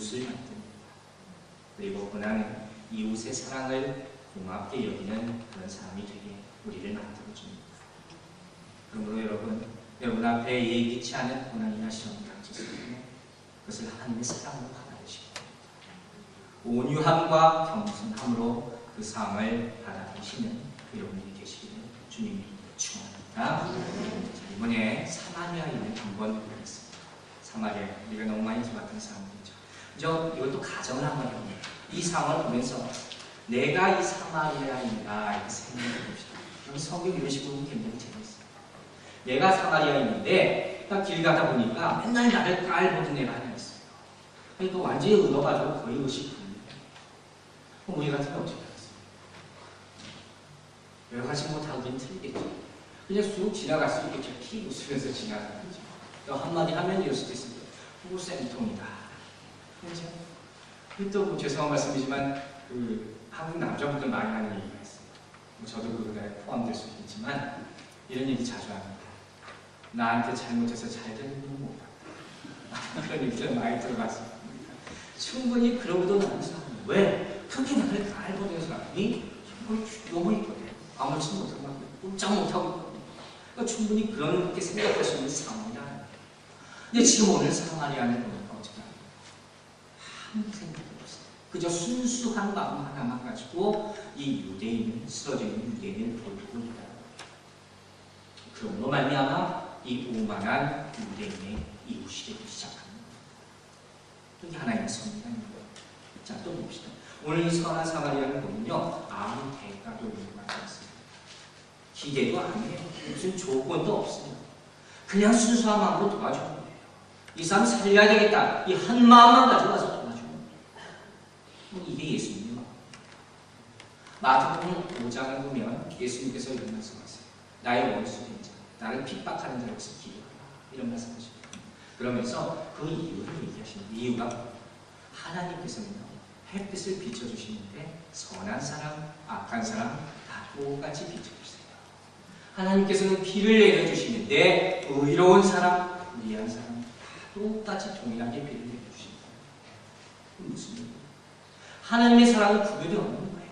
이웃을 만듭니다. 그리고 고난은 이웃의 사랑을 고맙게 여기는 그런 사람이 되게 우리를 만들어줍니다. 그러므로 여러분 앞에 예기치 않은 고난이나 시험이 닥쳤을 때 그것을 하나님의 사랑으로 받아들이시기 바랍니다. 온유함과 겸손함으로 그 상황을 받아들이시는 여러분이 되시기를 주님이 축원합니다. 이번에 사마리아인을 한번 보겠습니다. 사마리아, 우리가 너무 많이 들어봤던 사람들이죠. 이것도 가정을 한번 해봅니다. 이 상황을 보면서 내가 이 사마리아인이다 이렇게 생각해 봅시다. 여기 성경 이런 식으로 굉장히 재밌어요. 내가 사마리아인인데 딱 길 가다 보니까 맨날 나를 깔보던 애가 하나 있어요. 그러니까 완전히 얻어가지고 거의 의식 불리해요. 그럼 우리 같으면 어떻게 하겠어요? 여러 가지 못하긴 틀리겠죠. 그냥 쑥 지나갈 수 있겠죠. 키 웃으면서 지나가는 거죠. 또 한마디 하면 이럴 수도 있습니다. 후생통이다. 그렇죠? 또 죄송한 말씀이지만 한국 남자분들 많이 하는 얘기가 있어요. 저도 그거에 포함될 수 있겠지만 이런 얘기 자주 합니다. 나한테 잘못해서 잘 되는 건 못 봤다. 그런 얘기를 많이 들어봤습니다. 충분히 그러고도 나는 사람이에요. 왜? 그렇게 나를 알고도 사람이 너무 있거든. 아무렇지 못하고 꼼짝 못하고 있거든. 그러니까 충분히 그렇게 생각할 수 있는 상황이다. 근데 지금 오늘 사마리아를 보니까 어떻게 합니까? 아무 생각도 없어요. 그저 순수한 마음 하나만 가지고 이 유대인을, 쓰러져 있는 유대인을 돌보고 있다. 그럼으로 말미암아 이 오만한 유대인의 이웃이 되기 시작합니다. 여기 하나님의 섭리가 있는 거예요. 자, 또 봅시다. 오늘 이 선한 사마리아를 보면요, 아무 대가도 있는 것 같지 않습니다. 기대도 아니에요. 무슨 조건도 없습니다. 그냥 순수한 마음으로 도와주는 거예요. 이 사람 살려야 되겠다. 이 한 마음만 가지고 와서 도와주는 거예요. 이게 예수님의 마음. 마태복음 5장을 보면 예수님께서 이런 말씀하세요. 나의 원수 된 자, 나를 핍박하는 자로서 기도하라. 이런 말씀하십니다. 그러면서 그 이유를 얘기하십니다. 이유가 하나님께서는요, 햇빛을 비춰주시는데 선한 사람, 악한 사람 다 똑같이 비춰주세요. 하나님께서는 비를 내려주시는데 의로운 사람, 불의한 사람 다 똑같이 동일하게 비를 내려주십니다. 무슨 얘기예요? 하나님의 사랑은 구별이 없는 거예요.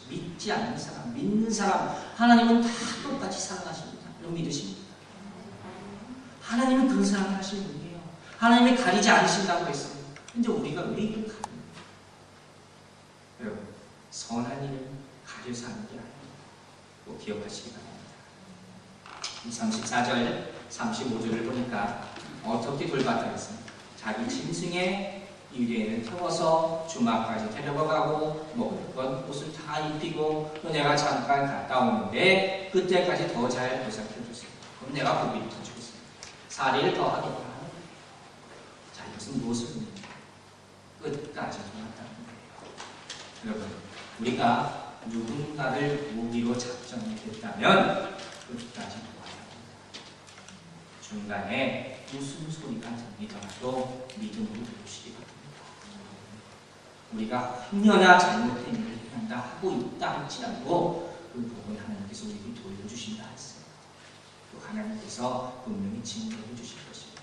믿지 않는 사람, 믿는 사람, 하나님은 다 똑같이 사랑하십니다. 여러분 믿으십니까? 하나님은 그런 사랑을 하시는 분이에요. 하나님이 가리지 않으신다고 했어요. 근데 우리가 왜 이걸 가립니까? 여러분, 선한 일은 가려서 하는 게 아니에요. 꼭 기억하시기 바랍니다. 34절, 35절을 보니까 어떻게 돌봤다고 했습니까? 자기 짐승에 유대인을 태워서 주막까지 데려가고 먹을 것 옷을 다 입히고 또 내가 잠깐 갔다 오는데 그때까지 더 잘 보살펴주세요. 그럼 내가 고기를 더 주겠습니다. 4리를 더 하겠다. 자, 이것은 무엇을 의미합니까? 끝까지 도왔다는 거예요. 여러분, 우리가 누군가를 무기로 작정했다면 끝까지 도와야 합니다. 중간에 무슨 소리가 들리더라도 믿음으로 들으시기 바랍니다. 우리가 혼연하 잘못된 일을 한다 하고 있다 할지라도 그 부분 하나님께서 우리를 돌려주신다 했어요. 또 하나님께서 분명히 증거해 주실 것입니다.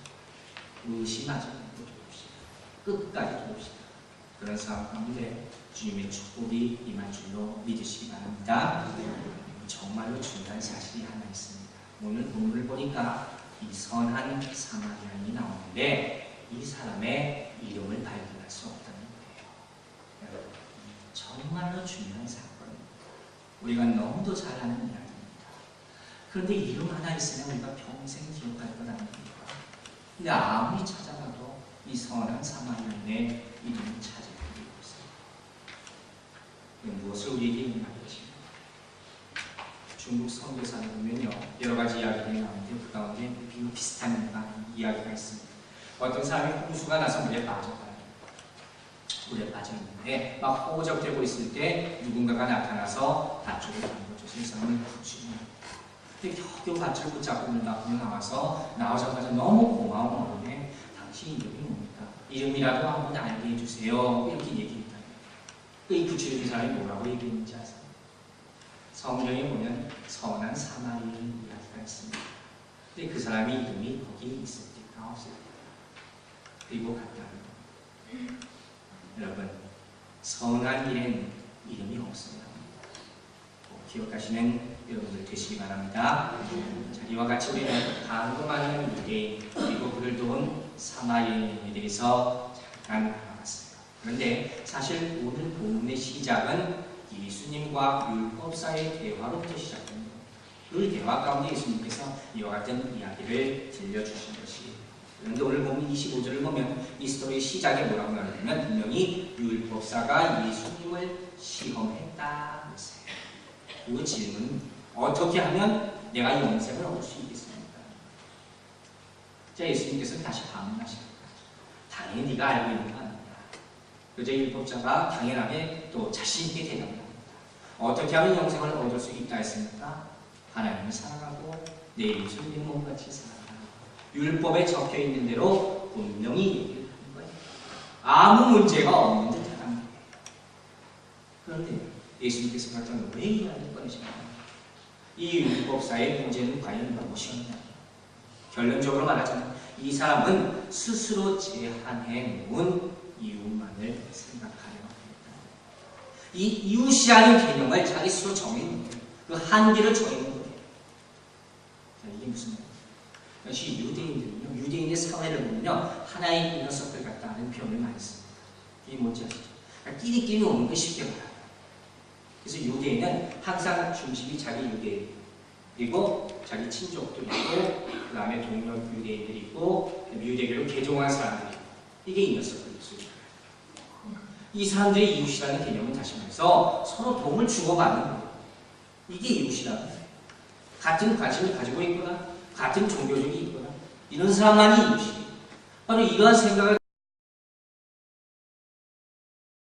의심하지 말고 도웁시다. 끝까지 도웁시다. 그런 상황 가운데 주님의 축복이 임할 줄로 믿으시기 바랍니다. 정말로 중요한 사실이 하나 있습니다. 오늘 본문을 보니까 이 선한 사마리아인이 나오는데 이 사람의 이름을 발견할 수 없다는 거예요. 여러분, 정말로 중요한 사건입니다. 우리가 너무도 잘 아는 이야기입니다. 그런데 이름 하나 있으면 우리가 평생 기억할 것 아닙니까? 근데 아무리 찾아봐도 이 선한 사마리아인의 이름을 찾을 필요가 없어요. 무엇을 우리에게 말해주십니까? 중국 선교사를 보면요, 여러 가지 이야기들이 나오는데 그 가운데 비슷한 이야기가 있습니다. 어떤 사람이 홍수가 나서 물에 빠져가요. 물에 빠져 있는데 막 호적되고 있을 때 누군가가 나타나서 밧줄을 담궈줘서 이 사람을 구출합니다. 근데 겨우 밧줄 붙잡고 물 밖으로 나오자마자 너무 고마운 마음에 당신 이름이 뭡니까? 이름이라도 한번 알게 해주세요. 이렇게 얘기했다. 이 구출해준 사람이 뭐라고 얘기했는지 아세요? 성경에 보면 선한 사마리아인 이야기가 있습니다. 근데 그 사람이 이름이 거기 있을 때가 없을 때 그리고 갔다는 겁니다. 여러분, 선한 일엔 이름이 없습니다. 꼭 기억하시는 여러분들 되시기 바랍니다. 자, 이와 같이 우리는 방금하는 유대인 그리고 그를 도운 사마리아인에 대해서 잠깐 알아봤어요. 그런데 사실 오늘 본문의 시작은 예수님과 율법사의 대화로부터 시작됩니다. 그 대화 가운데 예수님께서 이와 같은 이야기를 들려주신 것이에요. 그런데 오늘 보면 25절을 보면 이 스토리의 시작에 뭐라고 말하냐면 분명히 율법사가 예수님을 시험했다 했어요. 그 질문, 어떻게 하면 내가 영생을 얻을 수 있겠습니까? 자, 예수님께서 다시 반문하십니다. 당연히 네가 알고 있는 거 아니냐. 그저 율법자가 당연하게 또 자신 있게 대답합니다. 어떻게 하면 영생을 얻을 수 있다 했습니까? 하나님을 사랑하고 내 이웃을 내 몸같이 사랑하라. 율법에 적혀 있는 대로 분명히 얘기를 하는 거예요. 아무 문제가 없는 듯 하는 거예요. 그런데 예수님께서 그렇다면 왜 이 이야기를 꺼내십니까? 이 율법사의 문제는 과연 무엇이었냐? 결론적으로 말하자면 이 사람은 스스로 제한해 놓은 이웃만을 생각하려고 합니다. 이 이웃이라는 개념을 자기 스스로 정해놓은 거예요. 그 한계를 정해놓은 거예요. 자, 이게 무슨 말이에요? 역시 유대인들은요, 유대인의 사회를 보면요, 하나의 녀석들 같다는 표현을 많이 씁니다. 이게 뭔지 아시죠? 그러니까 끼리끼리 오는 게 쉽게 말해요. 그래서 유대인은 항상 중심이 자기 유대인, 그리고 자기 친족도 있고, 그 다음에 동료 유대인들이 있고, 유대교를 개종한 사람들이 있고, 이게 이 녀석들일 수 있어요. 이 사람들의 이웃이라는 개념은 다시 말해서 서로 도움을 주고받는 거예요. 이게 이웃이라는 거예요. 같은 관심을 가지고 있거나, 같은 종교적이 있거나, 이런 사람만이 이웃이에요. 바로 이러한 생각을